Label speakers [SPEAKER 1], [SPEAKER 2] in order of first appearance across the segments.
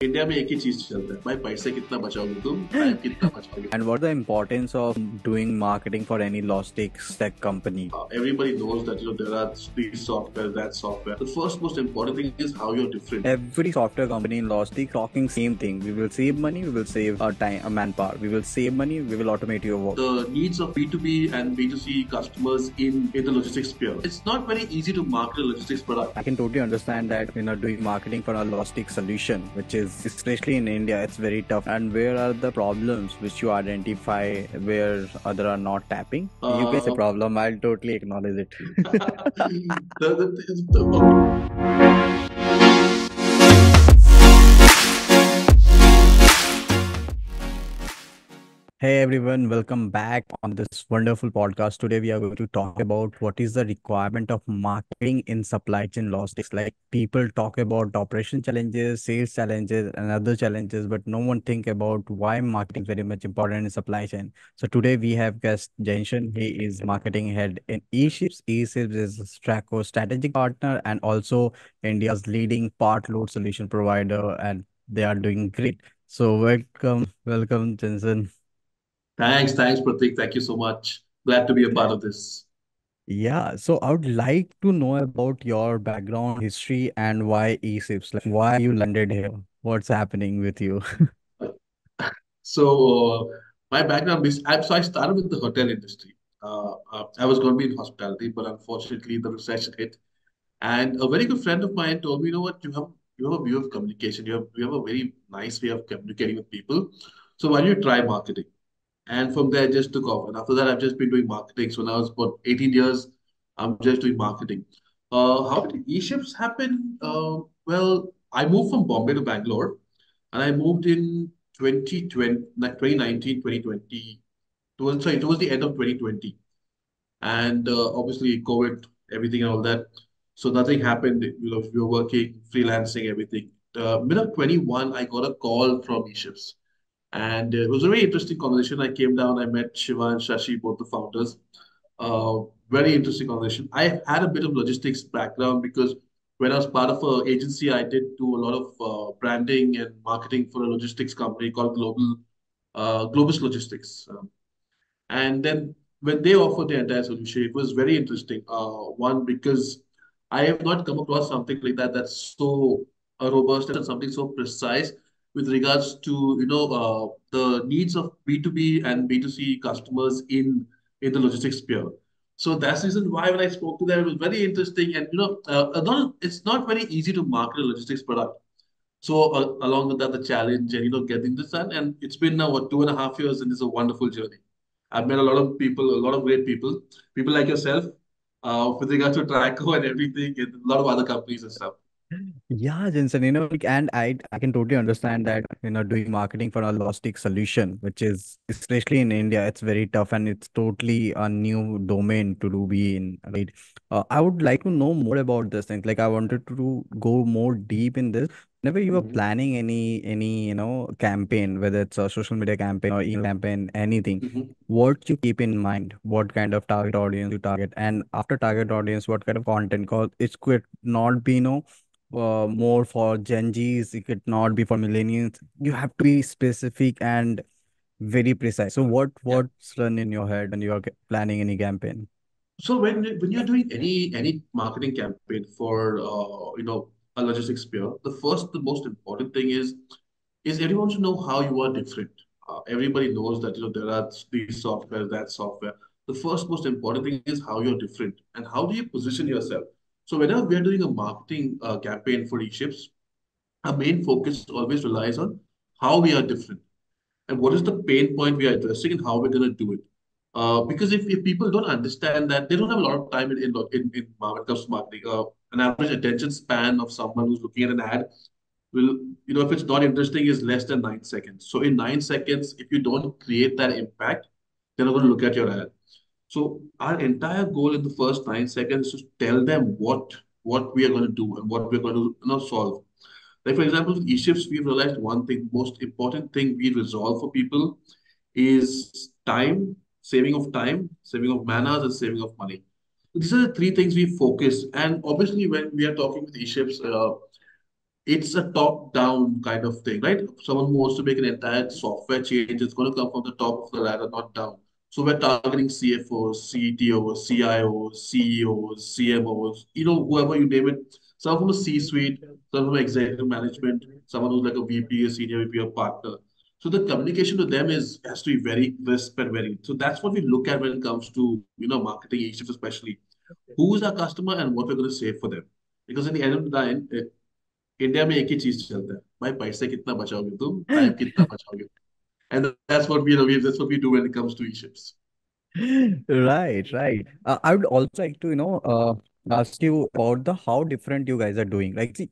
[SPEAKER 1] India में एक ही चीज चलता है भाई, पैसे कितना बचाओगे तुम, टाइम कितना बचाओगे
[SPEAKER 2] And
[SPEAKER 1] तुम.
[SPEAKER 2] what the importance of doing marketing for any logistics tech company?
[SPEAKER 1] Everybody knows that there are these software, that software. The first most important thing is how you're different.
[SPEAKER 2] Every software company in logistics talking same thing. We will save money, we will save our time, our manpower. We will save money, we will automate your work.
[SPEAKER 1] The needs of B2B and B2C customers in the logistics sphere. It's not very easy to market a logistics product.
[SPEAKER 2] I can totally understand that doing marketing for a logistics solution, which is especially in India, it's very tough. And where are the problems which you identify where other are not tapping? You can say
[SPEAKER 1] Uh,
[SPEAKER 2] problem. I'll totally acknowledge it.
[SPEAKER 1] okay.
[SPEAKER 2] Hey everyone, welcome back on this wonderful podcast. Today we are going to talk about what is the requirement of marketing in supply chain logistics. Like people talk about operation challenges, sales challenges, and other challenges, but no one think about why marketing is very much important in supply chain. So today we have guest Jensen. He is marketing head in eShips. eShips is Traqo strategic partner and also India's leading part load solution provider, and they are doing great. So welcome, Jensen.
[SPEAKER 1] Thanks, Pratik. Thank you so much. Glad to be a part of this.
[SPEAKER 2] Yeah, so I would like to know about your background history and why eSIPs, like why you landed here. What's happening with you?
[SPEAKER 1] So my background is so I started with the hotel industry. I was going to be in hospitality, but unfortunately the recession hit. And a very good friend of mine told me, you know what, you have a view of communication. You have a very nice way of communicating with people. So why don't you try marketing? And from there, I just took off. And after that, I've just been doing marketing. So now it's about 18 years. I'm just doing marketing. How did e-ships happen? Well, I moved from Bombay to Bangalore, and I moved in 2020, like 2019, 2020. It was the end of 2020. And obviously, COVID, everything and all that. So nothing happened. We were working, freelancing, everything. Mid of 21, I got a call from e-ships. And it was a very interesting conversation. I came down, I met Shiva and Shashi, both the founders. Very interesting conversation. I had a bit of logistics background because when I was part of an agency, I did do a lot of branding and marketing for a logistics company called Globus Logistics. And then when they offered the entire solution, it was very interesting. One, because I have not come across something like that that's so robust and something so precise with regards to the needs of B2B and B2C customers in the logistics sphere. So that's the reason why when I spoke to them, it was very interesting. And it's not very easy to market a logistics product. So along with that, the challenge and getting this done, and it's been now what 2.5 years, and it's a wonderful journey. I've met a lot of people, a lot of great people like yourself, with regards to Traqo and everything, and a lot of other companies and stuff.
[SPEAKER 2] Yeah, Jensen, and I can totally understand that, doing marketing for a logistic solution, which is especially in India, it's very tough and it's totally a new domain to do be in, right? I would like to know more about this thing. Like I wanted to go more deep in this. Whenever you are
[SPEAKER 1] Mhm.
[SPEAKER 2] planning any, campaign, whether it's a social media campaign or email campaign, anything,
[SPEAKER 1] Mhm.
[SPEAKER 2] what you keep in mind, what kind of target audience you target, and after target audience, what kind of content, because it could not be, more for Gen Zs. It could not be for millennials. You have to be specific and very precise. So
[SPEAKER 1] Yeah.
[SPEAKER 2] what's run in your head when you are planning any campaign?
[SPEAKER 1] So when you're doing any marketing campaign for a logistics sphere, the most important thing is everyone should know how you are different. Everybody knows that there are these software, that software. The first most important thing is how you're different and how do you position yourself. So whenever we are doing a marketing campaign for e-ships, our main focus always relies on how we are different and what is the pain point we are addressing and how we're going to do it. Because if people don't understand that, they don't have a lot of time when it comes to marketing. An average attention span of someone who's looking at an ad will, if it's not interesting, is less than 9 seconds. So in 9 seconds, if you don't create that impact, they're not going to look at your ad. So our entire goal in the first 9 seconds is to tell them what we are going to do and what we're going to solve. Like for example, with e-shifts, we've realized one thing, most important thing we resolve for people is time, saving of manners, and saving of money. These are the three things we focus. And obviously, when we are talking with e-shifts, it's a top-down kind of thing, right? Someone who wants to make an entire software change, it's going to come from the top of the ladder, not down. So we're targeting CFOs, CTOs, CIOs, CEOs, CMOs, whoever you name it. Some from a C-suite, some from executive management, someone who's like a VP, a senior VP, a partner. So the communication to them is has to be very crisp and very. So that's what we look at when it comes to marketing issues, especially who is our customer and what we're going to save for them. Because at the end of the time, India में एक ही चीज चलता है भाई पैसे कितना बचाओगे तुम time कितना बचाओगे and that's what that's what we do when it comes to e-ships.
[SPEAKER 2] Right, right. I would also like to, ask you about the how different you guys are doing. Like, see,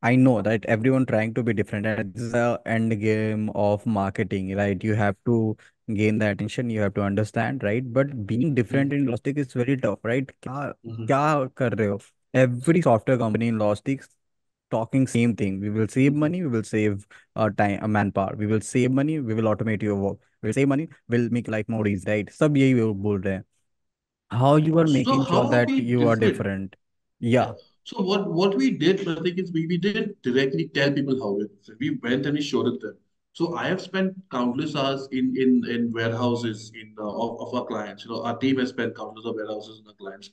[SPEAKER 2] I know that everyone trying to be different, and this is the end game of marketing, right? You have to gain the attention, you have to understand, right? But being different in logistics is very tough, right?
[SPEAKER 1] Mhm.
[SPEAKER 2] क्या कर रहे हो? Every software company in logistics talking same thing. We will save money, we will save time, manpower. We will save money, we will automate your work. We'll save money, we'll make life more easy, right? सब यही वो बोल रहे हैं. How you are
[SPEAKER 1] So
[SPEAKER 2] making sure
[SPEAKER 1] how are
[SPEAKER 2] that
[SPEAKER 1] we
[SPEAKER 2] you are
[SPEAKER 1] different?
[SPEAKER 2] different?
[SPEAKER 1] Yeah.
[SPEAKER 2] Yeah.
[SPEAKER 1] So what we did, Pratik, is we didn't directly tell people how it is. We went and we showed it them. So I have spent countless hours in warehouses of our clients. Our team has spent countless of warehouses in our clients.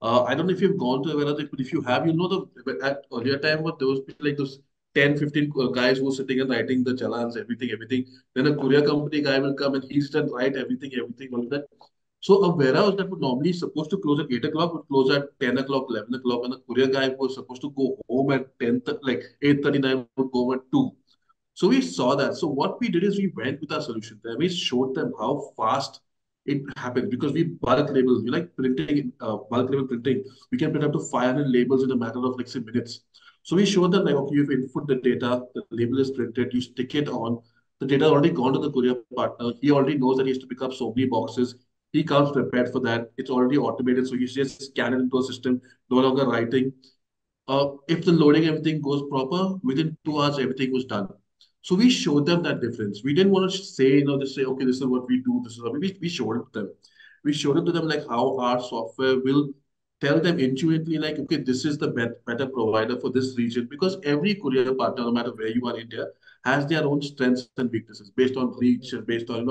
[SPEAKER 1] I don't know if you've gone to a warehouse, but if you have, at earlier time, what there was like those 10, 15 guys who were sitting and writing the challans, everything. Then a courier company guy will come and he's done write everything, all that. So a warehouse that would normally supposed to close at 8 o'clock would close at 10 o'clock, 11 o'clock, and the courier guy who was supposed to go home at like 8:39 would go home at 2. So we saw that. So what we did is we went with our solution there. We showed them how fast it happens because we bulk labels. We like printing, bulk label printing. We can print up to 500 labels in a matter of like say minutes. So we showed them like, okay, you've input the data, the label is printed, you stick it on. The data already gone to the courier partner. He already knows that he has to pick up so many boxes. He comes prepared for that. It's already automated, so you just scan it into a system, no longer writing. If the loading everything goes proper, within 2 hours everything was done. So we showed them that difference. We didn't want to say, just say, okay, this is what we do, this is what we showed it to them. We showed it to them like how our software will tell them intuitively, like, okay, this is the better provider for this region because every courier partner, no matter where you are in India, has their own strengths and weaknesses based on reach and based on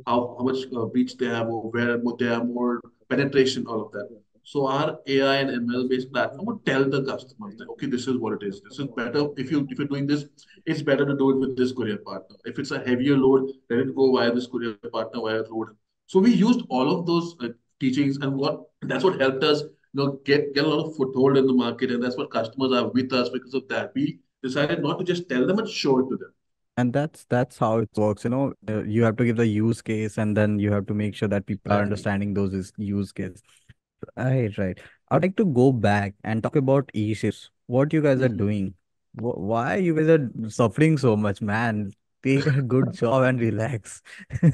[SPEAKER 1] how much reach they have or where they have more penetration, all of that. So our AI and ML based platform would tell the customers that okay, this is what it is. This is better if you're doing this. It's better to do it with this courier partner. If it's a heavier load, let it go via this courier partner via road. So we used all of those teachings, and what that's what helped us, get a lot of foothold in the market, and that's what customers are with us because of that. We decided not to just tell them and show it to them.
[SPEAKER 2] And that's how it works, you have to give the use case and then you have to make sure that people are
[SPEAKER 1] Exactly.
[SPEAKER 2] understanding those use case. Right, right. I'd like to go back and talk about e-ships. What you guys are
[SPEAKER 1] Mhm.
[SPEAKER 2] doing? Why you guys are suffering so much, man? Take a good job and relax.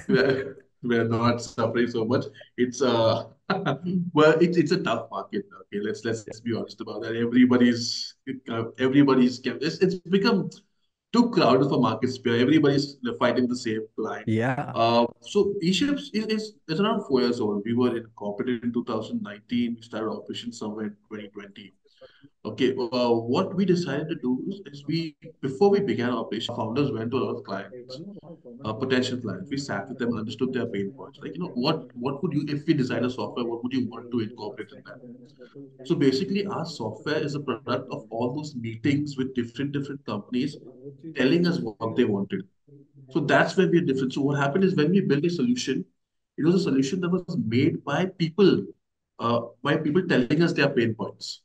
[SPEAKER 1] We're not suffering so much. It's well, it's a tough market. Okay, let's be honest about that. It's become too crowded for market sphere. Everybody's fighting the same client.
[SPEAKER 2] Yeah.
[SPEAKER 1] So eShips is around 4 years old. We were incorporated in 2019. We started operations somewhere in 2020. Okay, what we decided to do is we before we began operation, founders went to a lot of clients, potential clients. We sat with them, understood their pain points. Like, what would you, if we design a software, what would you want to incorporate in that? So basically, our software is a product of all those meetings with different companies telling us what they wanted. So that's where we're different. So what happened is when we built a solution, it was a solution that was made by people telling us their pain points.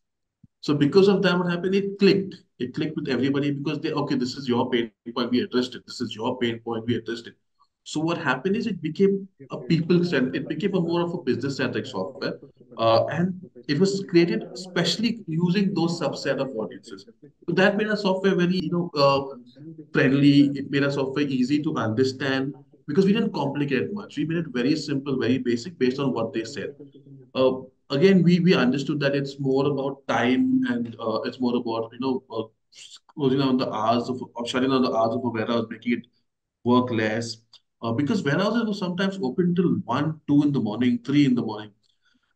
[SPEAKER 1] So because of that, what happened? It clicked. It clicked with everybody because okay, this is your pain point, we addressed it. This is your pain point, we addressed it. So what happened is it became a it became a more of a business-centric software. And it was created especially using those subset of audiences. So that made our software very, friendly. It made our software easy to understand because we didn't complicate it much. We made it very simple, very basic based on what they said. uh, Again, we understood that it's more about time and it's more about closing down the hours of or shutting down the hours of a warehouse, making it work less. Because warehouses were sometimes open till 1, 2 in the morning, 3 in the morning.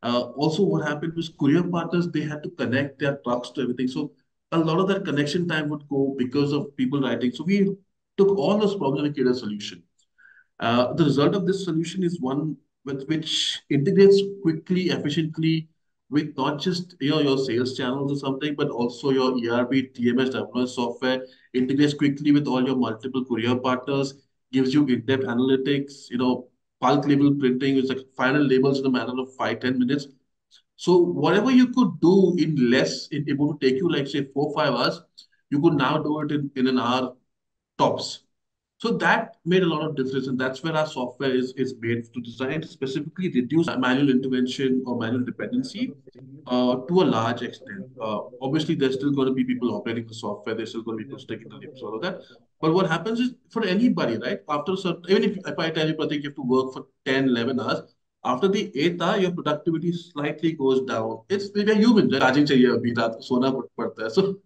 [SPEAKER 1] Also, what happened was courier partners they had to connect their trucks to everything. So a lot of that connection time would go because of people writing. So we took all those problems and created a solution. The result of this solution is one which integrates quickly, efficiently with not just your sales channels or something, but also your ERP, TMS, WMS software. Integrates quickly with all your multiple courier partners. Gives you in-depth analytics. Bulk label printing is like final labels in a matter of 5-10 minutes. So whatever you could do in less, able to take you like say 4-5 hours, you could now do it in an hour tops. So that made a lot of difference, and that's where our software is made to design to specifically reduce manual intervention or manual dependency to a large extent. Obviously, there's still going to be people operating the software. There's still going to be people sticking the lips, all of that. But what happens is for anybody, right? After a certain, even if I tell you, Pratik, you have to work for 10, 11 hours, after the eighth hour, your productivity slightly goes down. We're humans, right? Charging चाहिए अभी रात को सोना पड़ता है. So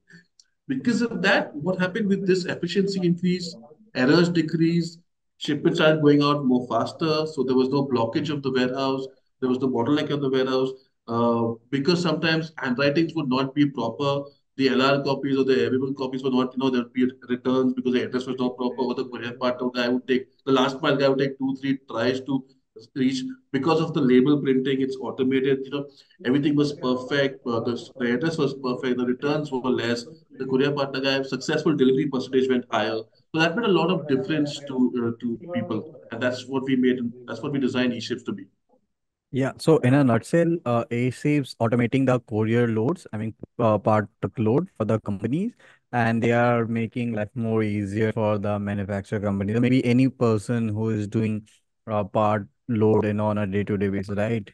[SPEAKER 1] because of that, what happened with this efficiency increase, errors decrease, shipments started going out more faster. So there was no blockage of the warehouse. There was no bottleneck of the warehouse. Because sometimes handwritings would not be proper. The LR copies or the available copies were not, there'd be returns because the address was not proper. Or the courier part of guy would take, the last mile guy would take 2, 3 tries to reach. Because of the label printing, it's automated. Everything was perfect. The address was perfect. The returns were less. The courier partner guy successful delivery percentage went higher. So that made a lot of difference to people, and that's what we made. That's what we designed e-ships to be.
[SPEAKER 2] Yeah, so in a nutshell, ASAP's automating the courier loads, I mean, part load for the companies, and they are making life more easier for the manufacturer companies. Maybe any person who is doing part load on a day-to-day basis, right?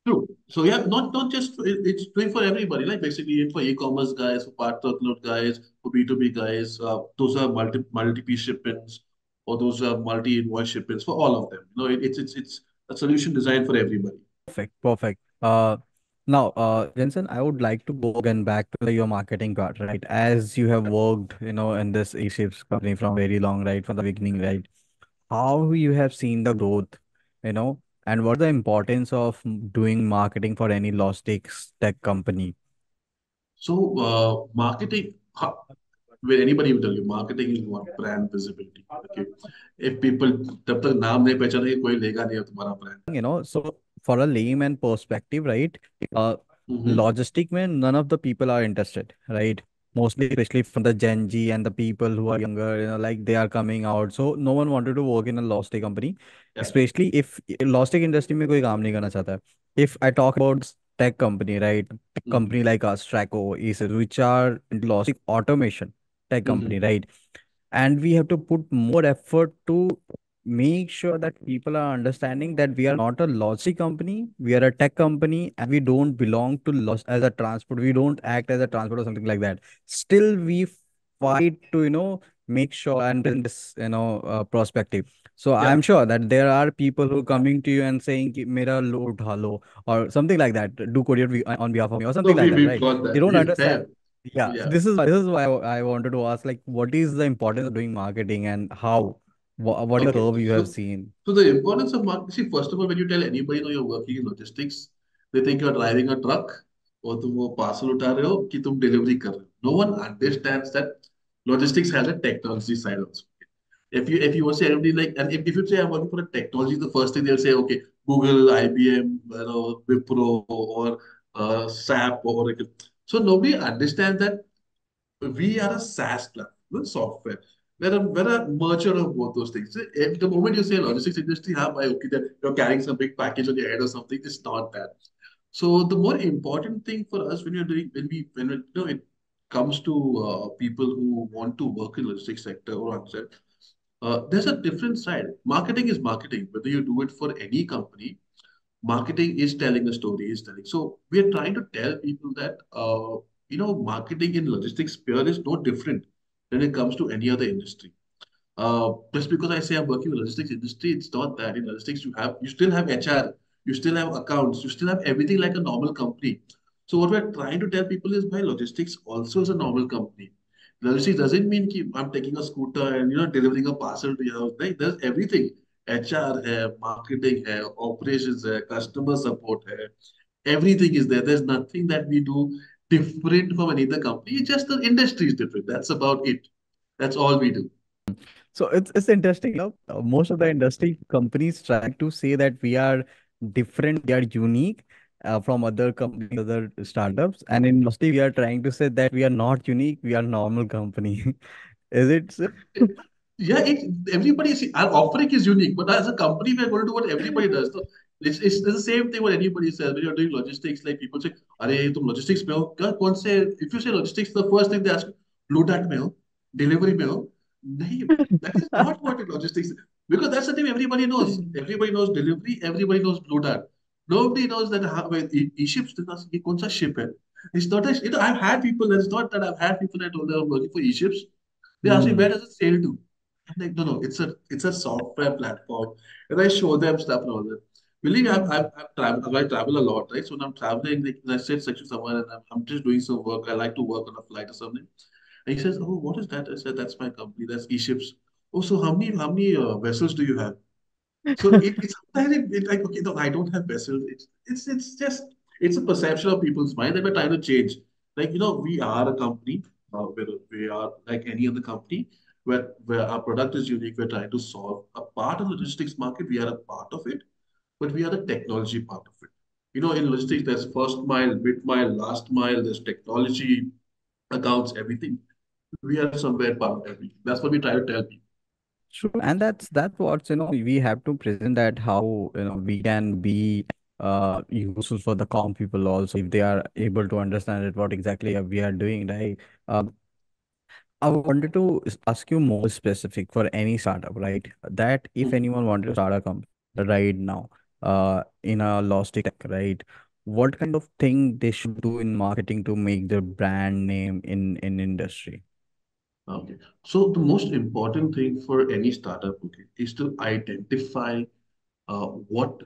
[SPEAKER 1] True. So yeah, not just it's doing for everybody. Like basically, for e-commerce guys, for part truckload guys, for B2B guys. Those are multi piece shipments, or those are multi invoice shipments for all of them. It's a solution designed for everybody.
[SPEAKER 2] Perfect, perfect. Now, Jensen, I would like to go again back to your marketing part, right? As you have worked, in this A-shapes company from very long, right, from the beginning, right? How you have seen the growth, and what the importance of doing marketing for any logistics tech company?
[SPEAKER 1] So marketing. Where anybody will tell you, marketing is what brand visibility. Okay, if people तब तक नाम नहीं पहचानेंगे कोई लेगा नहीं तुम्हारा brand.
[SPEAKER 2] So for a layman perspective, right? Uh,
[SPEAKER 1] Mm-hmm.
[SPEAKER 2] Logistic man, none of the people are interested, right? Mostly, especially from the Gen Z and the people who are younger, like they are coming out. So no one wanted to work in a logistic company,
[SPEAKER 1] Yeah.
[SPEAKER 2] especially if logistic industry में कोई काम नहीं करना चाहता है. If I talk about tech company, right? Tech
[SPEAKER 1] Mm-hmm.
[SPEAKER 2] company like us, Traqo, which are into logistic automation tech company,
[SPEAKER 1] Mm-hmm.
[SPEAKER 2] right? And we have to put more effort to make sure that people are understanding that we are not a logistic company, we are a tech company, and we don't belong to loss as a transport, we don't act as a transport or something like that. Still we fight to make sure and in this perspective. So
[SPEAKER 1] Yeah.
[SPEAKER 2] I'm sure that there are people who coming to you and saying कि मेरा load उठा लो or something like that, do courier on behalf of me or
[SPEAKER 1] No,
[SPEAKER 2] something
[SPEAKER 1] we
[SPEAKER 2] like that,
[SPEAKER 1] we've
[SPEAKER 2] right?
[SPEAKER 1] got
[SPEAKER 2] They
[SPEAKER 1] that.
[SPEAKER 2] don't
[SPEAKER 1] We've
[SPEAKER 2] understand.
[SPEAKER 1] have.
[SPEAKER 2] Yeah, so
[SPEAKER 1] Yeah.
[SPEAKER 2] this is why I wanted to ask, like, what is the importance of doing marketing and how? What is the
[SPEAKER 1] Okay.
[SPEAKER 2] curve you have
[SPEAKER 1] So
[SPEAKER 2] seen?
[SPEAKER 1] so the importance of marketing. See, first of all, when you tell anybody that you're working in logistics, they think you're driving a truck or तुम वो parcel उठा रहे हो कि तुम delivery कर रहे हो. No one understands that logistics has a technology side also. If you say everybody like, and if you say I'm working for a technology, the first thing they'll say, okay, Google, IBM, Wipro, or SAP, or Oracle. So nobody understands that we are a SaaS platform, software. We're a merger of both those things. So, the moment you say logistics industry, okay, that you're carrying some big package on your head or something, it's not that. So the more important thing for us when you're doing when it comes to people who want to work in logistics sector or outside, there's a different side. Marketing is marketing. Whether you do it for any company, marketing is telling a story, is telling. So we are trying to tell people that marketing in logistics sphere is no different when it comes to any other industry. Just because I say I'm working with logistics industry, it's not that. In logistics, you still have HR, you still have accounts, you still have everything like a normal company. So what we're trying to tell people is, why logistics also is a normal company. Logistics doesn't mean कि I'm taking a scooter and delivering a parcel to your house. Right? There's everything. HR है, marketing है, operations है, customer support है. Everything is there. There's nothing that we do different from any other company. It's just the industry is different. That's about it. That's all we do.
[SPEAKER 2] So it's interesting, most of the industry companies try to say that we are different, we are unique from other companies, other startups, and in industry we are trying to say that we are not unique, we are normal company. Is it so?
[SPEAKER 1] Yeah, everybody see our offering is unique, but as a company, we're going to do what everybody does. So it's the same thing what anybody says when you're doing logistics. Like people say, "अरे तुम logistics में हो क्या कौन से?" If you say logistics, the first thing they ask, "Blue Dart में हो, delivery में हो?" नहीं, that is not what it logistics is. Because that's the thing everybody knows. Everybody knows delivery. Everybody knows Blue Dart. Nobody knows that e-ships. ये कौन सा ship है? It's not a, I've had people. It's not that I've had people that told them I'm working for e-ships. They ask me,
[SPEAKER 2] Hmm.
[SPEAKER 1] where does it sail to? I'm like, no, no, it's a software platform. And I show them stuff and all that. Believe me, I travel a lot, right? So when I'm traveling, like, I sit next to someone and I'm just doing some work. I like to work on a flight or something. And he says, oh, what is that? I said, that's my company. That's e-ships. Oh, so how many vessels do you have? So it's sometimes like okay, no, I don't have vessels. It's just it's a perception of people's mind that we're trying to change. Like we are a company. We are like any other company where our product is unique. We're trying to solve a part of the logistics market. We are a part of it, but we are the technology part of it. In logistics, there's first mile, mid mile, last mile. There's technology, accounts, everything. We are somewhere part of everything. That's what we try to tell people.
[SPEAKER 2] True, and that's what we have to present that how we can be useful for the common people also if they are able to understand it what exactly we are doing, right? Um, I wanted to ask you more specific for any startup, right? That if
[SPEAKER 1] Mhm.
[SPEAKER 2] anyone wanted to start a company right now, in a logistic tech, right? What kind of thing they should do in marketing to make their brand name in industry?
[SPEAKER 1] Okay. So the most important thing for any startup, okay, is to identify what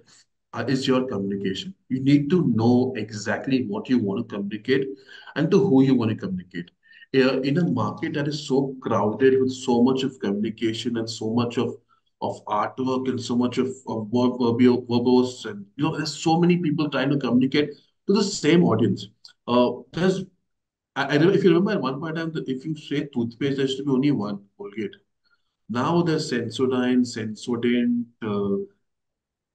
[SPEAKER 1] is your communication. You need to know exactly what you want to communicate and to who you want to communicate. In a market that is so crowded with so much of communication and so much of artwork and so much of verbose and there's so many people trying to communicate to the same audience. I don't know if you remember at one point in time that if you say toothpaste, there used to be only one Colgate. Now there's Sensodyne, Sensodent,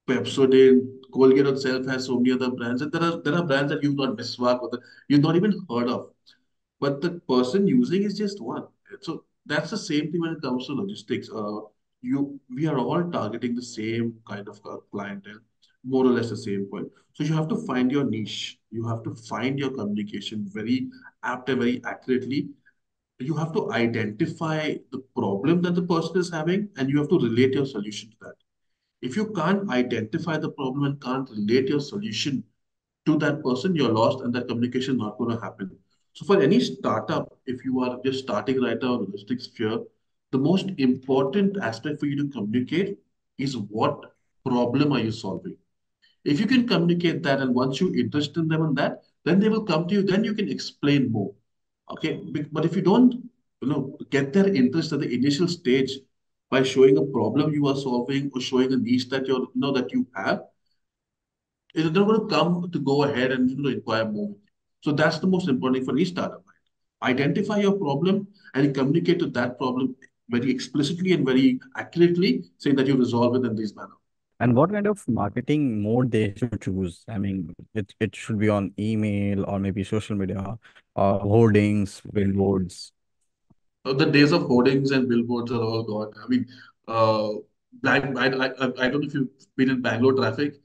[SPEAKER 1] Pepsodent. Colgate itself has so many other brands, and there are brands that you've not Miswak or you've not even heard of. But the person using is just one. So that's the same thing when it comes to logistics. We are all targeting the same kind of clientele, more or less the same point. So you have to find your niche. You have to find your communication very apt and very accurately. You have to identify the problem that the person is having, and you have to relate your solution to that. If you can't identify the problem and can't relate your solution to that person, you're lost and that communication is not going to happen. So for any startup, if you are just starting right now in the logistics sphere, the most important aspect for you to communicate is what problem are you solving. If you can communicate that, and once you interest in them on that, then they will come to you. Then you can explain more. Okay, but if you don't, get their interest at the initial stage by showing a problem you are solving or showing a niche that that you have, they're not going to come to go ahead and inquire more with you. So that's the most important thing for any startup. Right? Identify your problem and communicate to that problem very explicitly and very accurately, saying that you resolve it in this manner.
[SPEAKER 2] And what kind of marketing mode they should choose? I mean, it should be on email or maybe social media, hoardings, billboards.
[SPEAKER 1] The days of hoardings and billboards are all gone. I mean, uh, I don't know if you've been in Bangalore traffic,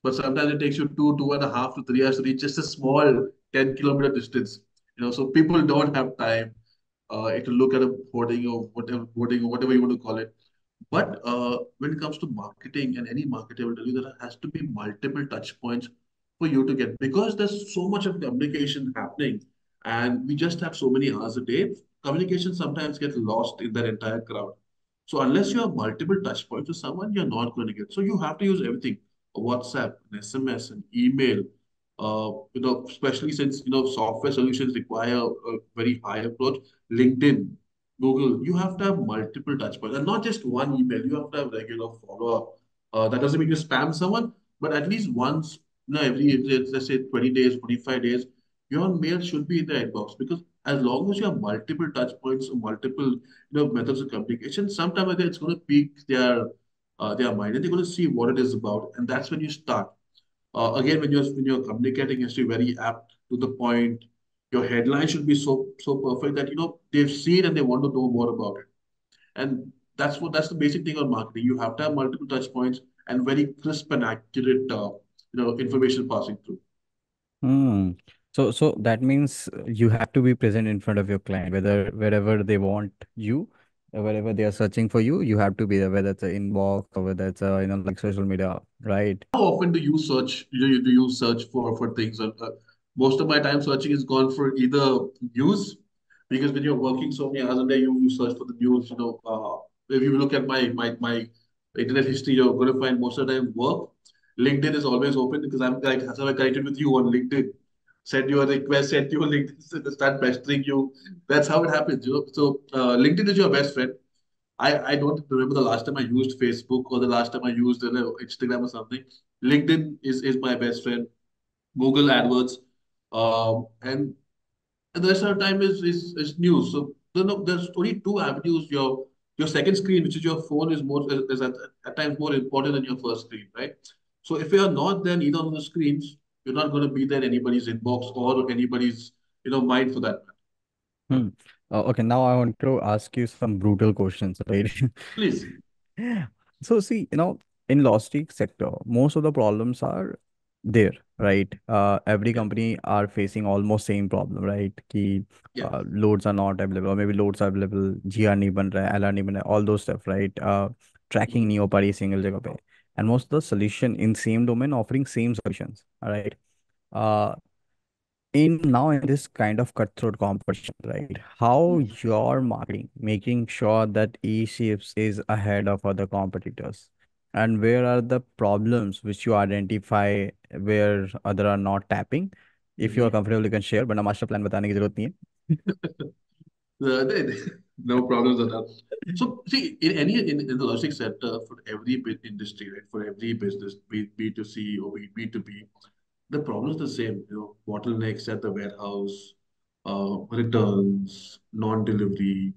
[SPEAKER 1] but sometimes it takes you 2.5 to 3 hours to reach just a small 10-kilometer distance. So people don't have time to look at a hoarding or whatever you want to call it. But when it comes to marketing and any marketer will tell you there has to be multiple touch points for you to get because there's so much of communication happening and we just have so many hours a day. Communication sometimes gets lost in that entire crowd. So unless you have multiple touch points with someone, you're not going to get. So you have to use everything: a WhatsApp, an SMS, an email. Especially since software solutions require a very high approach. LinkedIn, Google, you have to have multiple touch points and not just one email. You have to have regular follow up. That doesn't mean you spam someone, but at least once, every let's say 20 days, 25 days, your mail should be in the inbox, because as long as you have multiple touch points or multiple methods of communication, sometime whether it's going to pique their mind, and they're going to see what it is about, and that's when you start. Again, when you're communicating, it should be very apt to the point. Your headline should be so perfect that they've seen and they want to know more about it. And that's the basic thing on marketing. You have to have multiple touch points and very crisp and accurate information passing through.
[SPEAKER 2] Hmm. So that means you have to be present in front of your client, whether wherever they want you, wherever they are searching for you, you have to be there, whether it's an inbox or whether it's like social media, right?
[SPEAKER 1] How often do you search? Do you search for things? Most of my time searching is gone for either news, because when you're working so many hours a day, you search for the news. If you look at my internet history, you're going to find most of the time work. LinkedIn is always open because that's how I connected with you on LinkedIn. Send you a request, send you a LinkedIn, start pestering you. That's how it happens. So LinkedIn is your best friend. I don't remember the last time I used Facebook or the last time I used Instagram or something. LinkedIn is my best friend. Google AdWords, and the rest of the time is news. So there's only two avenues. Your second screen, which is your phone, is at times more important than your first screen, right? So if you are not there either on the screens, you're not going to be there in anybody's inbox or anybody's mind for that matter.
[SPEAKER 2] Hmm. Okay, now I want to ask you some brutal questions, right?
[SPEAKER 1] Please.
[SPEAKER 2] So see, in logistic sector, most of the problems are there, right? Every
[SPEAKER 1] Yeah.
[SPEAKER 2] company are facing almost same problem, right? Ki
[SPEAKER 1] Yeah.
[SPEAKER 2] loads are not available, or maybe loads are available, GR नहीं बन रहा है, LR नहीं बन रहा है, all those stuff, right? Tracking
[SPEAKER 1] Mhm.
[SPEAKER 2] नहीं हो पा रही single जगह पे, and most of the solution in same domain offering same solutions, all right? Uh, in now in this kind of cutthroat competition, right? How your marketing making sure that e-shapes is ahead of other competitors, and where are the problems which you identify where other are not tapping? If you are
[SPEAKER 1] Mhm.
[SPEAKER 2] comfortable, you can share, but master plan बताने की जरूरत नहीं है.
[SPEAKER 1] No problems at all. So, see, in the logistics sector, for every bit industry, right, for every business, be it B2C or be it B2B, the problem is the same. Bottlenecks at the warehouse, returns, non-delivery,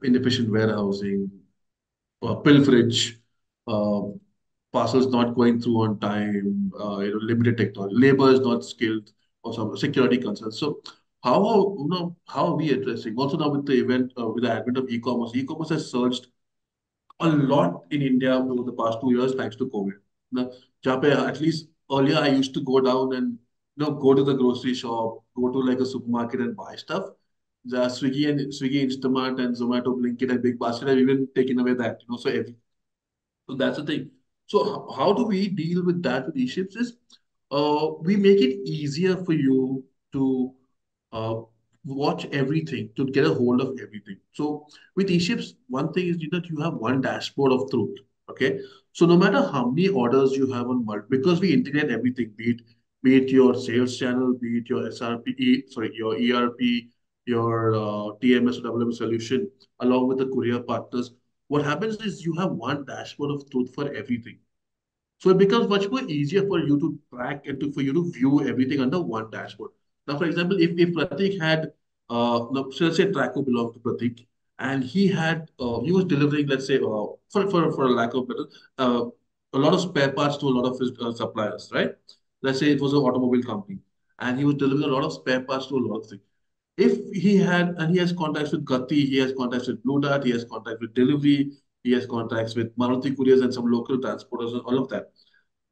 [SPEAKER 1] inefficient warehousing, pilferage, uh, parcels not going through on time, limited technology, labor is not skilled, or some security concerns. So how are we addressing? Also now with the advent of e-commerce has surged a lot in India over the past 2 years thanks to COVID. Now, जहाँ पे at least earlier I used to go down and go to the grocery shop, go to like a supermarket and buy stuff. The Swiggy, Instamart, and Zomato, Blinkit, and Big Basket have even taken away that. So that's the thing. So how do we deal with that with e-ships is we make it easier for you to uh, watch everything, to get a hold of everything. So with e-ships, one thing is that you have one dashboard of truth. Okay. So no matter how many orders you have on because we integrate everything, be it your sales channel, be it your your ERP, your TMS or WMS solution, along with the courier partners, what happens is you have one dashboard of truth for everything. So it becomes much more easier for you to track and for you to view everything under one dashboard. Now, for example, if Pratik had, no, so let's say Traqo belonged to Pratik, and he was delivering, let's say, for a lack of better, uh, a lot of spare parts to a lot of his suppliers, right? Let's say it was an automobile company, and he was delivering a lot of spare parts to a lot of things. If he had, and he has contacts with Gati, he has contacts with Blue Dart, he has contacts with Delivery, he has contacts with Maruti Couriers and some local transporters and all of that.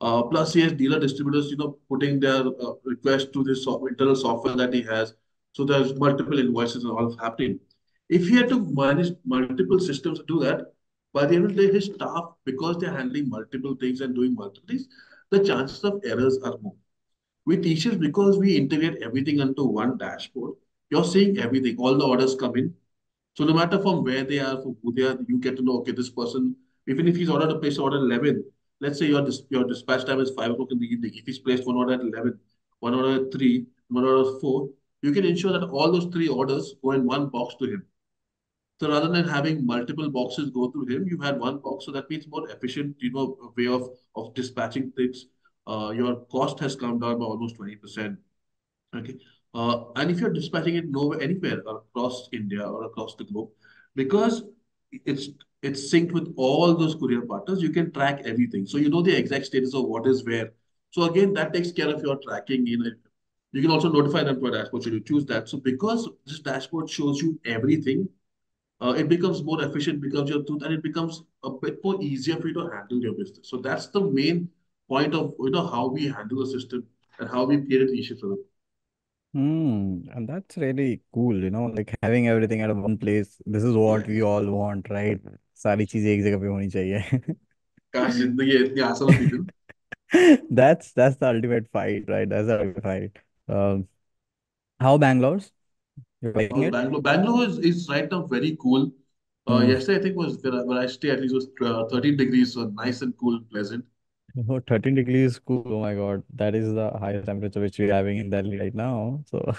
[SPEAKER 1] Plus, he has dealer distributors, putting their request to this internal software that he has. So there's multiple invoices and all happening. If he had to manage multiple systems to do that, by the end of the day, his staff, because they're handling multiple things and doing multiple things, the chances of errors are more. With Teachers, because we integrate everything into one dashboard, you're seeing everything. All the orders come in. So no matter from where they are, from who they are, you get to know, okay, this person, even if he's ordered a place order 11, let's say your dispatch time is 5 o'clock in the evening. If he's placed one order at 11, one order at 3, one order at 4, you can ensure that all those three orders go in one box to him. So rather than having multiple boxes go through him, you had one box. So that means more efficient, way of dispatching things. Your cost has come down by almost 20%. Okay. And if you're dispatching it nowhere, anywhere across India or across the globe, because it's it's synced with all those courier partners, you can track everything. So you know the exact status of what is where. So again, that takes care of your tracking. You can also notify them to a dashboard should you choose that. So because this dashboard shows you everything, it becomes more efficient, becomes your truth, and it becomes a bit more easier for you to handle your business. So that's the main point of how we handle the system and how we create issues for them.
[SPEAKER 2] And that's really cool, like having everything at one place. This is what we all want, right? सारी चीजें एक जगह पे होनी चाहिए.
[SPEAKER 1] काश जिंदगी इतनी आसान होती थी ना.
[SPEAKER 2] That's the ultimate fight, right? That's the ultimate fight. How Bangalore's? You're liking
[SPEAKER 1] How's
[SPEAKER 2] it?
[SPEAKER 1] Bangalore? Bangalore is right now very cool.
[SPEAKER 2] Hmm.
[SPEAKER 1] Yesterday I think was where I stay at least was 13 degrees, so nice and cool, pleasant.
[SPEAKER 2] Oh, 13 degrees cool. Oh my God. That is the highest temperature which we're having in Delhi right now. So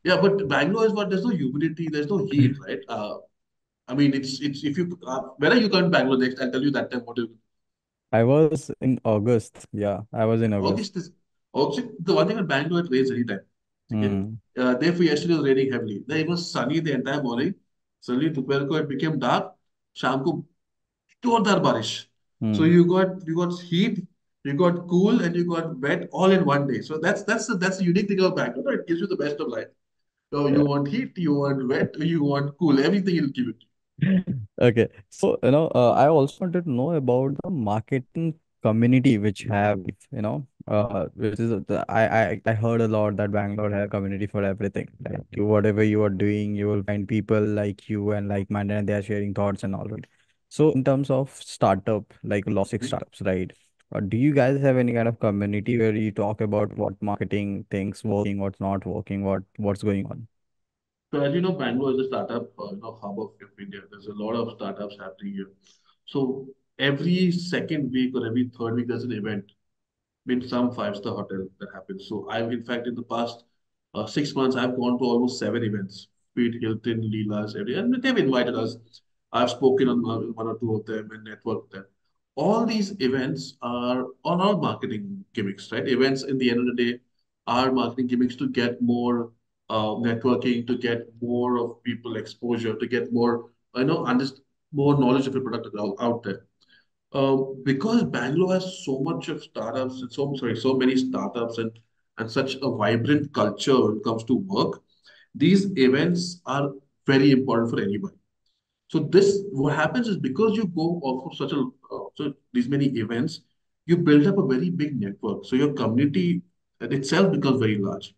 [SPEAKER 1] Yeah, but Bangalore is what there's no humidity, there's no heat, right? I mean it's if you when are you coming to Bangalore next? I'll tell you that time what you
[SPEAKER 2] I was in August. Yeah, I was in August.
[SPEAKER 1] August is August. The one thing in Bangalore it rains anytime. Okay.
[SPEAKER 2] Hmm.
[SPEAKER 1] Day for yesterday was raining heavily. Then it was sunny the entire morning. Suddenly दोपहर को it became dark. शाम को जोरदार बारिश. So
[SPEAKER 2] Hmm.
[SPEAKER 1] you got heat, you got cool, and you got wet all in one day. So that's the unique thing about Bangalore. It gives you the best of life. So you want heat, you want wet, you want cool. Everything it'll give it.
[SPEAKER 2] Okay. So, I also wanted to know about the marketing community which have, which is I heard a lot that Bangalore have community for everything. Like you, whatever you are doing, you will find people like you and like-minded, and they are sharing thoughts and all that. So, in terms of startup, like Logic
[SPEAKER 1] Hmm?
[SPEAKER 2] startups, right? Do you guys have any kind of community where you talk about what marketing things working, what's not working, what's going on?
[SPEAKER 1] So as you know, Bangalore is a startup hub of India. There's a lot of startups happening here. So every second week or every third week there's an event in some five-star hotel that happens. So I've, in fact, in the past 6 months, I've gone to almost seven events, be it Hilton, Leela's, every, and they've invited us. I've spoken on one or two of them and networked with them. All these events are on our marketing gimmicks, right? Events in the end of the day are marketing gimmicks to get more networking, to get more of people exposure, to get more, more knowledge of your product out there. Because Bangalore has so much of startups and so many startups and such a vibrant culture when it comes to work, these events are very important for anybody. So this what happens is because you go off of such a so these many events, you build up a very big network. So your community itself becomes very large.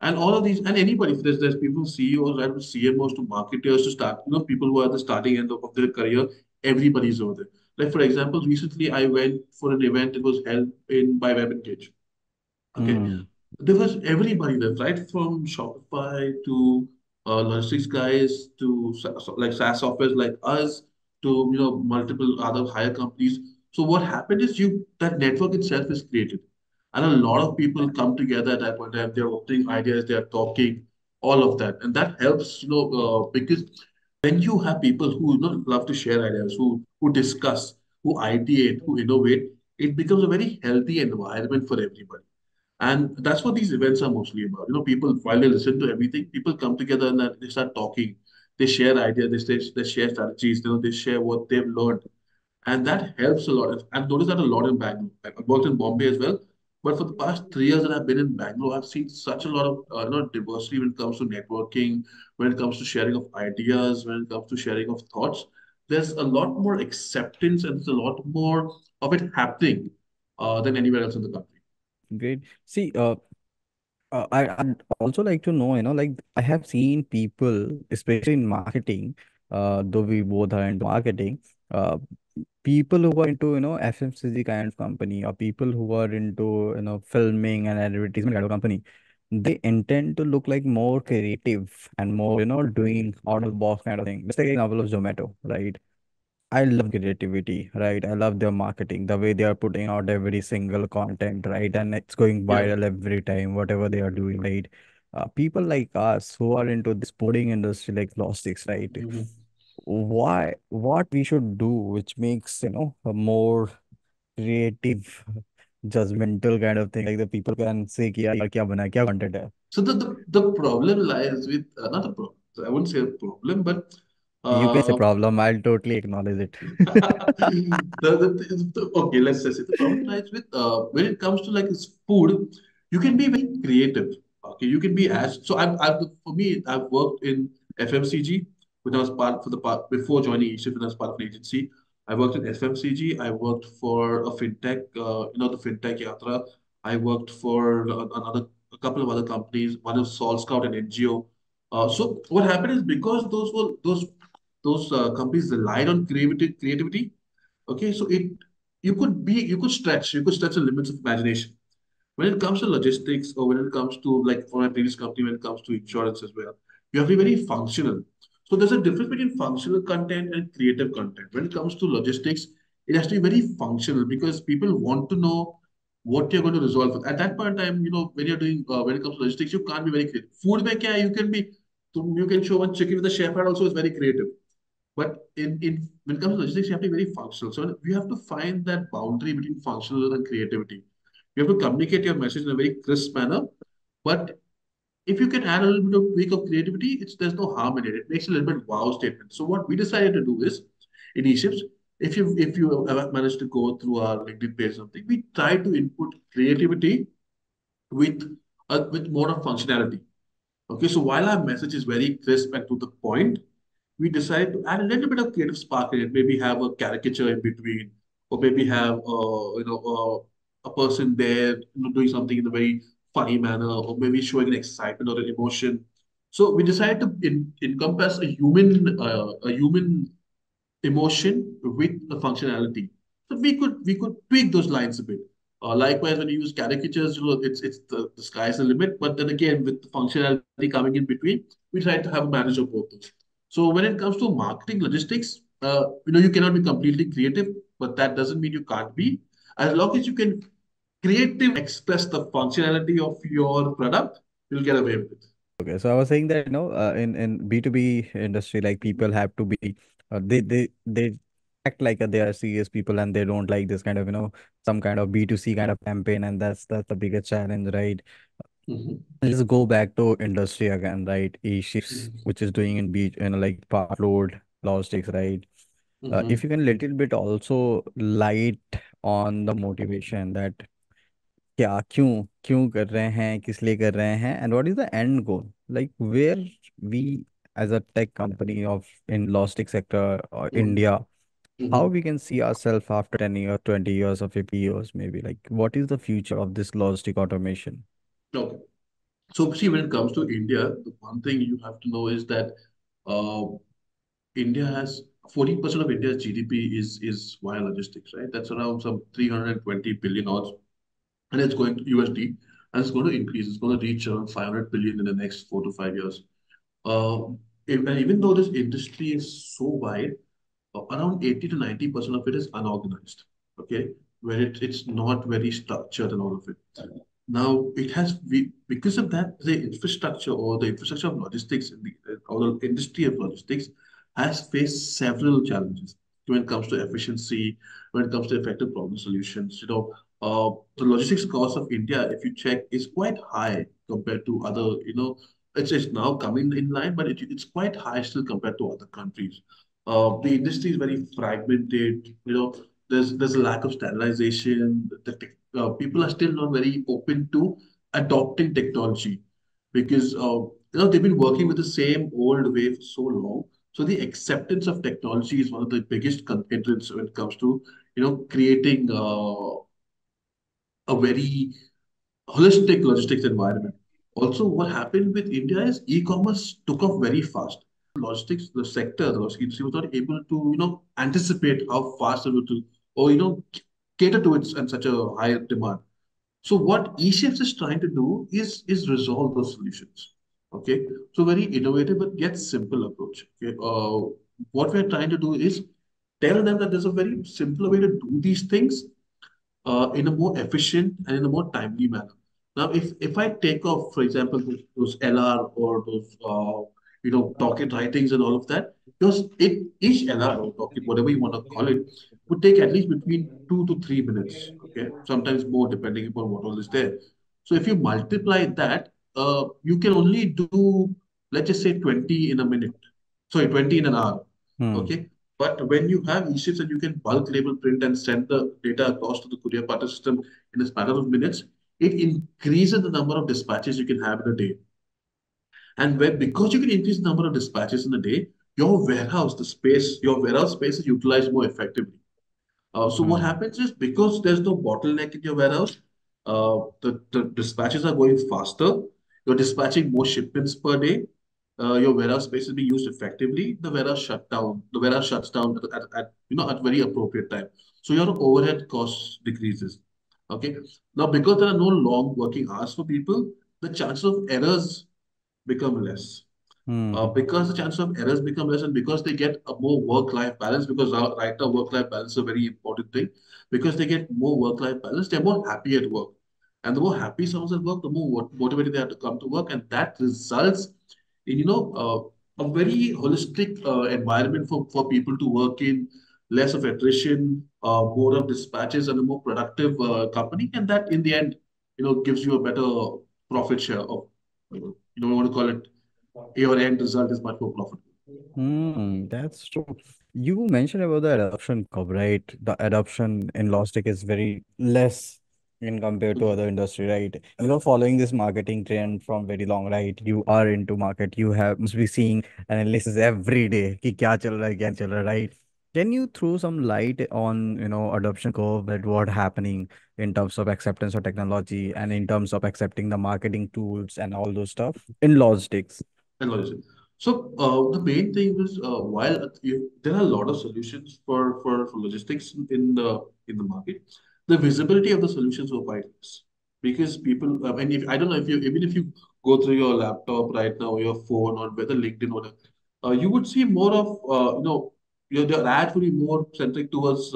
[SPEAKER 1] And all of these, and anybody, if there's people, CEOs, right, CMOs to marketers to start, people who are at the starting end of their career, everybody's over there. Like for example, recently I went for an event. It was held in by Web Engage. Okay,
[SPEAKER 2] Hmm.
[SPEAKER 1] there was everybody there, right from Shopify to logistics guys to like SaaS softwares like us to multiple other higher companies. So what happened is you that network itself is created, and a lot of people come together at that point in time. They're opening ideas, they're talking, all of that, and that helps because when you have people who love to share ideas, who discuss, who ideate, who innovate, it becomes a very healthy environment for everybody. And that's what these events are mostly about. People, while they listen to everything, people come together and they start talking. They share ideas, they share strategies, they share what they've learned. And that helps a lot. I've noticed that a lot in Bangalore. I've worked in Bombay as well. But for the past 3 years that I've been in Bangalore, I've seen such a lot of diversity when it comes to networking, when it comes to sharing of ideas, when it comes to sharing of thoughts. There's a lot more acceptance and there's a lot more of it happening than anywhere else in the country.
[SPEAKER 2] Great. See, I'd also like to know, like I have seen people, especially in marketing, though we both are into marketing, uh, people who are into, FMCG kind of company or people who are into, filming and advertisement kind of company, they intend to look like more creative and more, doing out of the box kind of thing. Let's take an example of Zomato, right? I love creativity, right? I love their marketing, the way they are putting out every single content, right? And it's going
[SPEAKER 1] Yeah.
[SPEAKER 2] viral every time, whatever they are doing, right? People like us who are into this sporting industry, like logistics, right?
[SPEAKER 1] Mhm.
[SPEAKER 2] What we should do, which makes, a more creative judgmental kind of thing, like the people can say कि यार क्या बना है, क्या content है.
[SPEAKER 1] So the problem lies with not a problem. I wouldn't say a problem, but
[SPEAKER 2] You can say
[SPEAKER 1] uh,
[SPEAKER 2] problem, I'll totally acknowledge it.
[SPEAKER 1] okay, let's just say the problem lies with when it comes to like this food, you can be very creative. Okay, you can be as so. I've for me, I've worked in FMCG when I was part for the part before joining Egypt when I was part of an agency. I worked in FMCG. I worked for a fintech, the fintech Yatra. I worked for a couple of other companies. One is Sol Scout and NGO. So what happened is because those companies relied on creativity. Okay, so you could stretch the limits of imagination. When it comes to logistics, or when it comes to like for my previous company, when it comes to insurance as well, you have to be very functional. So there's a difference between functional content and creative content. When it comes to logistics, it has to be very functional because people want to know what you're going to resolve. At that point in time, when you're doing when it comes to logistics, you can't be very creative. Food mein kya hai, you can show one chicken with a chef hat also is very creative. But in when it comes to logistics, you have to be very functional. So you have to find that boundary between functional and creativity. You have to communicate your message in a very crisp manner. But if you can add a little bit of tweak of creativity, there's no harm in it. It makes a little bit wow statement. So what we decided to do is in Egypt, if you ever managed to go through our LinkedIn page or something, we try to input creativity with with more of functionality. Okay, so while our message is very crisp and to the point, we decided to add a little bit of creative spark in it. Maybe have a caricature in between, or maybe have a person there doing something in a very funny manner, or maybe showing an excitement or an emotion. So we decided to encompass a human emotion with the functionality. So we could tweak those lines a bit. Likewise, when you use caricatures, it's the sky's the limit. But then again, with the functionality coming in between, we try to have a marriage of both those. So when it comes to marketing logistics, you cannot be completely creative, but that doesn't mean you can't be. As long as you can creatively express the functionality of your product, you'll get away with it.
[SPEAKER 2] Okay, so I was saying that, in B2B industry, like people have to be, they act like they are serious people and they don't like this kind of, some kind of B2C kind of campaign, and that's the biggest challenge, right?
[SPEAKER 1] Mhm.
[SPEAKER 2] Let's go back to industry again, right? E-ships,
[SPEAKER 1] Mhm.
[SPEAKER 2] which is doing in beach, like part load logistics, right? If
[SPEAKER 1] Mhm.
[SPEAKER 2] you can little bit also light on the motivation that क्या क्यों क्यों कर रहे हैं, किस लिए कर रहे हैं, and what is the end goal, like where we as a tech company of in logistic sector or
[SPEAKER 1] Mhm.
[SPEAKER 2] India, how
[SPEAKER 1] Mhm.
[SPEAKER 2] we can see ourselves after 10 years, 20 years or 50 years, maybe, like what is the future of this logistic automation?
[SPEAKER 1] Okay. So see, when it comes to India, the one thing you have to know is that uh, India has 40% of India's GDP is via logistics, right? That's around some 320 billion odds, and it's going to USD, and it's going to increase. It's going to reach around 500 billion in the next 4 to 5 years. And even though this industry is so wide, around 80 to 90% of it is unorganized, okay, where it's not very structured and all of it. Now it has because of that the infrastructure or the infrastructure of logistics in or the industry of logistics has faced several challenges when it comes to efficiency, when it comes to effective problem solutions. The logistics cost of India, if you check, is quite high compared to other. It's now coming in line, but it's quite high still compared to other countries. The industry is very fragmented. There's a lack of standardization. People are still not very open to adopting technology because they've been working with the same old way for so long. So the acceptance of technology is one of the biggest hindrance when it comes to creating a very holistic logistics environment. Also, what happened with India is e-commerce took off very fast. Logistics, the logistics industry was not able to, anticipate how fast it would do, or cater to it and such a high demand. So what eShifts is trying to do is resolve those solutions. Okay, so very innovative but yet simple approach. Okay, what we're trying to do is tell them that there's a very simple way to do these things in a more efficient and in a more timely manner. Now, if I take off, for example, those LR or those docket writings and all of that, because each LR or docket, whatever you want to call it, would take at least between 2 to 3 minutes. Okay, sometimes more depending upon what all is there. So if you multiply that, you can only do, let's just say 20 in a minute. Sorry, 20 in an hour.
[SPEAKER 2] Hmm.
[SPEAKER 1] Okay. But when you have e-ships and you can bulk label print and send the data across to the courier party system in a matter of minutes, it increases the number of dispatches you can have in a day. And where, because you can increase the number of dispatches in a day, your warehouse space is utilized more effectively. So what
[SPEAKER 2] Hmm.
[SPEAKER 1] happens is because there's no bottleneck in your warehouse, the dispatches are going faster. You're dispatching more shipments per day. Your warehouse space is being used effectively. The warehouse shut down. The warehouse shuts down at very appropriate time. So your overhead costs decreases. Okay. Now because there are no long working hours for people, the chances of errors become less.
[SPEAKER 2] Hmm.
[SPEAKER 1] Because the chances of errors become less and because they get a more work-life balance, because right now work-life balance is a very important thing, because they get more work-life balance, they're more happy at work. And the more happy someone's at work, the more motivated they have to come to work. And that results in, a very holistic environment for people to work in, less of attrition, more of dispatches and a more productive company. And that in the end, gives you a better profit share of, you want to call it your end result is much more profitable.
[SPEAKER 2] Hmm, that's true. You mentioned about the adoption curve, right? The adoption in Lostic is very less in compared to other industry, right? You are following this marketing trend from very long, right? You are into market. You have must be seeing analysis every day. कि क्या चल रहा है, क्या नहीं चल रहा है, right? Can you throw some light on, adoption curve that what happening in terms of acceptance of technology and in terms of accepting the marketing tools and all those stuff in Logistics?
[SPEAKER 1] And logistics. So the main thing is while there are a lot of solutions for logistics in the market, the visibility of the solutions were quite less because people. I mean, if I don't know if you even if you go through your laptop right now or your phone or whether LinkedIn or whatever, you would see more of your ads would be more centric towards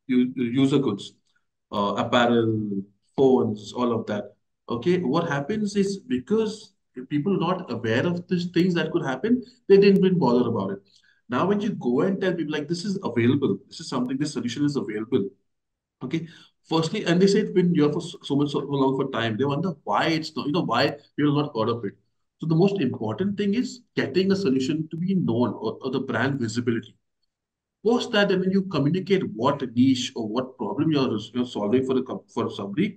[SPEAKER 1] user goods, apparel, phones, all of that. Okay, what happens is because people not aware of these things that could happen, they didn't even bother about it. Now, when you go and tell people like this is available, this is something, this solution is available. Okay, firstly, and they say it's been here for so long for time. They wonder why it's not, why people have not heard of it. So the most important thing is getting a solution to be known or the brand visibility. Post that, and when you communicate what niche or what problem you're solving for somebody,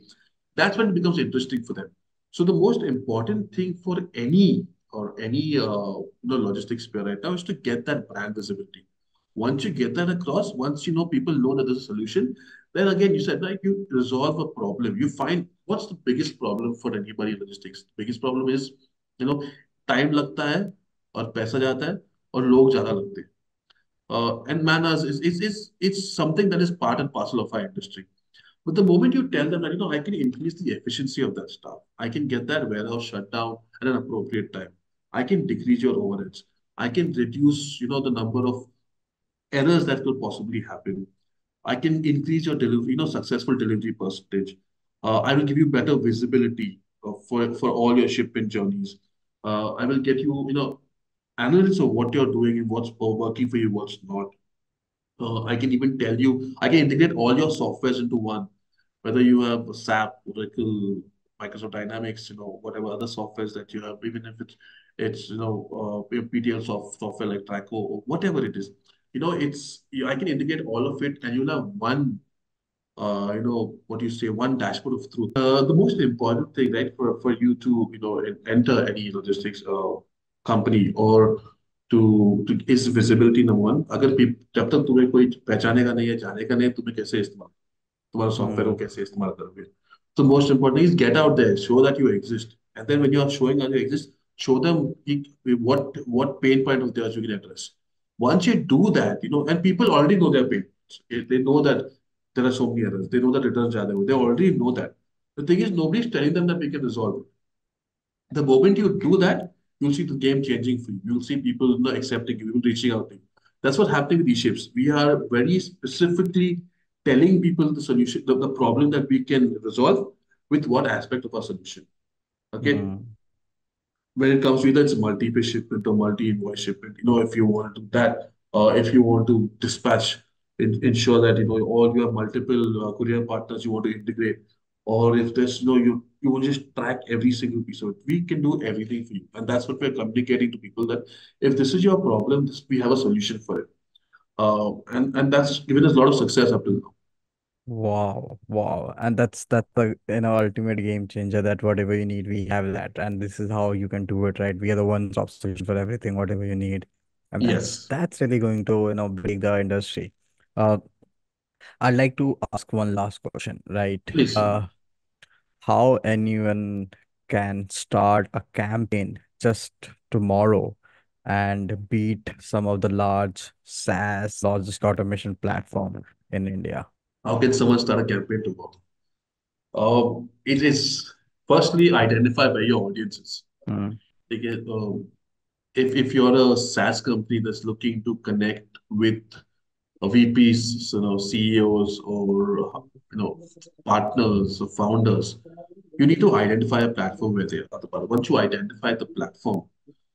[SPEAKER 1] that's when it becomes interesting for them. So the most important thing for any logistics player right now is to get that brand visibility. Once you get that across, once people know that there's a solution, then again you said like you resolve a problem. You find what's the biggest problem for anybody in logistics. Biggest problem is you know time लगता है और पैसा जाता है और लोग ज्यादा लगते हैं. And manners is it's something that is part and parcel of our industry. But the moment you tell them that I can increase the efficiency of that stuff, I can get that warehouse shut down at an appropriate time. I can decrease your overheads. I can reduce the number of errors that could possibly happen. I can increase your delivery, successful delivery percentage. I will give you better visibility for all your shipment journeys. I will get you, analysis of what you're doing and what's working for you, what's not. I can even tell you, I can integrate all your softwares into one, whether you have SAP, Oracle, Microsoft Dynamics, whatever other softwares that you have, even if it's PTL software like Traqo or whatever it is. I can integrate all of it and you'll have one what you say, one dashboard of truth. The most important thing, right, for you to, enter any logistics company or to is visibility number one. अगर जब तक तुम्हें कोई पहचानेगा नहीं है जानेगा नहीं तुम्हें कैसे इस्तेमाल तुम्हारा सॉफ्टवेयर को
[SPEAKER 2] Hmm.
[SPEAKER 1] कैसे इस्तेमाल करोगे. So most important is get out there, show that you exist, and then when you are showing that you exist, show them what pain point of theirs you can address. Once you do that, and people already know their pain points. They know that there are so many errors. They know that returns are there. They already know that. The thing is, nobody's telling them that we can resolve it. The moment you do that, you'll see the game changing for you. You'll see people accepting you, people reaching out to you. That's what's happening with these shifts. We are very specifically telling people the solution, the problem that we can resolve with what aspect of our solution. Okay.
[SPEAKER 2] Hmm.
[SPEAKER 1] When it comes to either it's multi-pay shipment or multi-invoice shipment, if you want to do that, if you want to dispatch ensure that all your multiple courier partners you want to integrate, or if there's you want to just track every single piece of it. We can do everything for you, and that's what we're communicating to people, that if this is your problem, we have a solution for it. And that's given us a lot of success up till now.
[SPEAKER 2] Wow, wow. And that's the ultimate game changer, that whatever you need, we have that. And this is how you can do it, right? We are the one-stop solution for everything, whatever you need. And
[SPEAKER 1] Yes,
[SPEAKER 2] that's really going to, break the industry. Uh, I'd like to ask one last question, right?
[SPEAKER 1] please.
[SPEAKER 2] How anyone can start a campaign just tomorrow and beat some of the large SaaS logistic automation platform in India?
[SPEAKER 1] How can someone start a campaign tomorrow? It is firstly identify where your audience is.
[SPEAKER 2] Mm.
[SPEAKER 1] Again, if you're a SaaS company that's looking to connect with VPs, CEOs, or partners or founders, you need to identify a platform where they are. Once you identify the platform,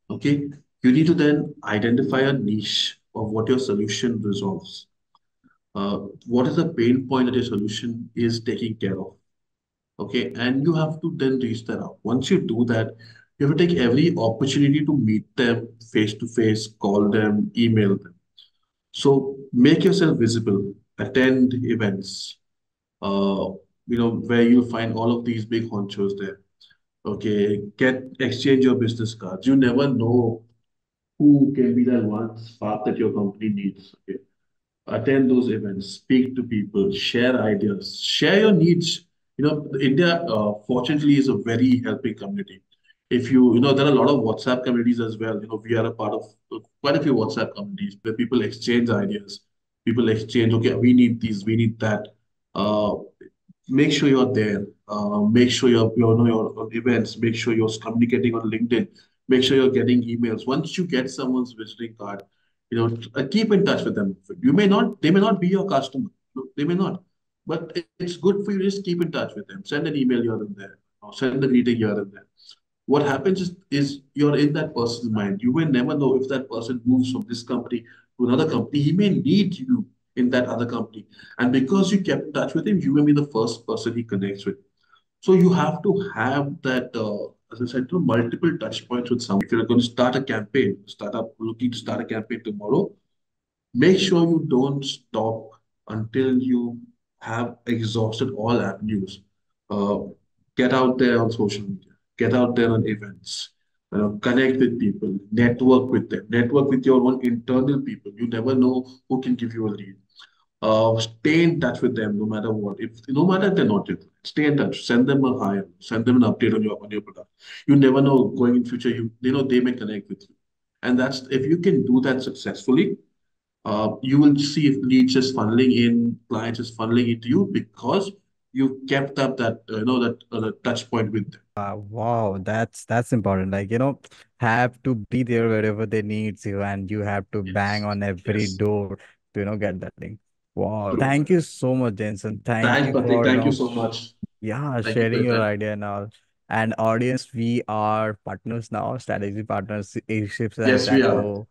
[SPEAKER 1] okay, you need to then identify a niche of what your solution resolves. What is the pain point that your solution is taking care of? Okay, and you have to then reach that out. Once you do that, you have to take every opportunity to meet them face to face, call them, email them. So make yourself visible, attend events, uh, where you'll find all of these big honchos there. Okay, exchange your business cards. You never know who can be that one spark that your company needs. Okay, attend those events, speak to people, share ideas, share your needs. India, fortunately, is a very helping community. If there are a lot of WhatsApp communities as well. We are a part of quite a few WhatsApp communities where people exchange ideas. People exchange, okay, we need these, we need that. Uh, Make sure you're there. Make sure you're on events. Make sure you're communicating on LinkedIn. Make sure you're getting emails. Once you get someone's visiting card, keep in touch with them. They may not be your customer. They may not, but it's good for you to just keep in touch with them. Send an email here and there, or send a greeting here and there. What happens is you're in that person's mind. You may never know if that person moves from this company to another company. He may need you in that other company. And because you kept in touch with him, you may be the first person he connects with. So you have to have that, as I said, multiple touch points with someone. If you're going to start a campaign, looking to start a campaign tomorrow, make sure you don't stop until you have exhausted all avenues. Uh, get out there on social media, get out there on events, connect with people, network with them, network with your own internal people. You never know who can give you a lead. Stay in touch with them no matter what. If no matter if they're not your client, stay in touch. Send them a hi, send them an update on your product. You never know going in future. They may connect with you, and that's if you can do that successfully, you will see if leads is funneling in, clients is funneling into you because you kept up that touch point with them.
[SPEAKER 2] Wow, that's important. Like, have to be there wherever they needs you, and you have to bang
[SPEAKER 1] Yes,
[SPEAKER 2] on every
[SPEAKER 1] yes,
[SPEAKER 2] door to, get that thing. Wow,
[SPEAKER 1] true.
[SPEAKER 2] thank you so much, Jensen. Thank
[SPEAKER 1] Thanks,
[SPEAKER 2] you
[SPEAKER 1] Pratik.
[SPEAKER 2] for,
[SPEAKER 1] Thank you so much.
[SPEAKER 2] yeah,
[SPEAKER 1] Thank you for
[SPEAKER 2] sharing
[SPEAKER 1] your
[SPEAKER 2] your
[SPEAKER 1] time.
[SPEAKER 2] idea and all. And audience, we are partners now, strategy partners, Airships and
[SPEAKER 1] Yes, we are.
[SPEAKER 2] Traqo.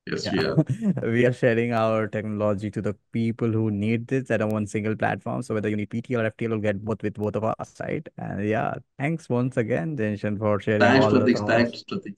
[SPEAKER 1] Yes,
[SPEAKER 2] Yeah,
[SPEAKER 1] we are.
[SPEAKER 2] we are sharing our technology to the people who need this at a one single platform. So whether you need PTL or FTL, will get both with both of us, right? And yeah, thanks once again, Jensen, for sharing
[SPEAKER 1] Thanks,
[SPEAKER 2] all the
[SPEAKER 1] Pratik.
[SPEAKER 2] thoughts.
[SPEAKER 1] Thanks, Pratik.